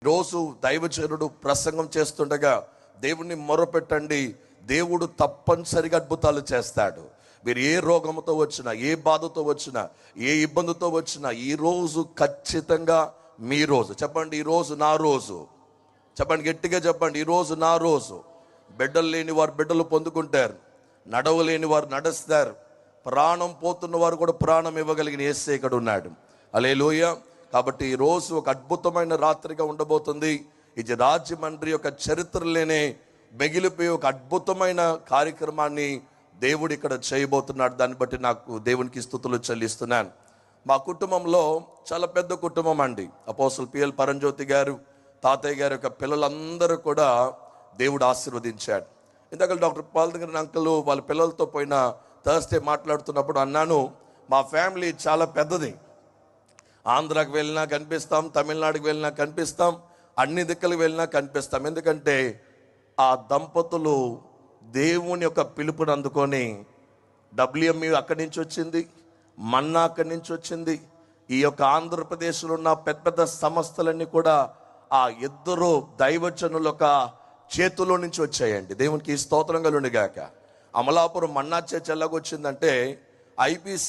రోజు దైవజనుడు ప్రసంగం చేస్తుండగా దేవుణ్ణి మొరపెట్టండి, దేవుడు తప్పనిసరిగా అద్భుతాలు చేస్తాడు. మీరు ఏ రోగంతో వచ్చినా, ఏ బాధతో వచ్చినా, ఏ ఇబ్బందితో వచ్చినా, ఈరోజు ఖచ్చితంగా మీ రోజు. చెప్పండి, ఈరోజు నా రోజు. చెప్పండి, గట్టిగా చెప్పండి, ఈరోజు నా రోజు. బిడ్డలు లేని వారు బిడ్డలు పొందుకుంటారు, నడవలేని వారు నడుస్తారు, ప్రాణం పోతున్న వారు కూడా ప్రాణం ఇవ్వగలిగిన యేసే ఇక్కడ ఉన్నాడు. హల్లెలూయా. కాబట్టి ఈరోజు ఒక అద్భుతమైన రాత్రిగా ఉండబోతుంది. ఇది రాజమండ్రి యొక్క చరిత్రలోనే మిగిలిపోయి ఒక అద్భుతమైన కార్యక్రమాన్ని దేవుడు ఇక్కడ చేయబోతున్నాడు. దాన్ని బట్టి నాకు దేవునికి స్తుతులు చెల్లిస్తున్నాను. మా కుటుంబంలో చాలా పెద్ద కుటుంబం అండి. అపోస్తలుడు పిఎల్ పరంజ్యోతి గారు, తాతయ్య గారి యొక్క పిల్లలందరూ కూడా దేవుడు ఆశీర్వదించాడు. ఇందాక డాక్టర్ పాల్దగిరి అంకుల్ వాళ్ళ పిల్లలతో పోయిన థర్స్డే మాట్లాడుతున్నప్పుడు అన్నాను, మా ఫ్యామిలీ చాలా పెద్దది. ఆంధ్రాకి వెళ్ళినా కనిపిస్తాం, తమిళనాడుకి వెళ్ళినా కనిపిస్తాం, అన్ని దిక్కులకు వెళ్ళినా కనిపిస్తాం. ఎందుకంటే ఆ దంపతులు దేవుని యొక్క పిలుపుని అందుకొని, WMU అక్కడి నుంచి వచ్చింది, మన్నా అక్కడి నుంచి వచ్చింది, ఈ యొక్క ఆంధ్రప్రదేశ్లో ఉన్న పెద్ద పెద్ద సంస్థలన్నీ కూడా ఆ ఇద్దరు దైవజనుల యొక్క చేతుల్లో నుంచి వచ్చాయండి. దేవునికి స్తోత్రం కలుగును గాక. అమలాపురం మన్నా చర్చ్ ఎలాగొచ్చిందంటే IPC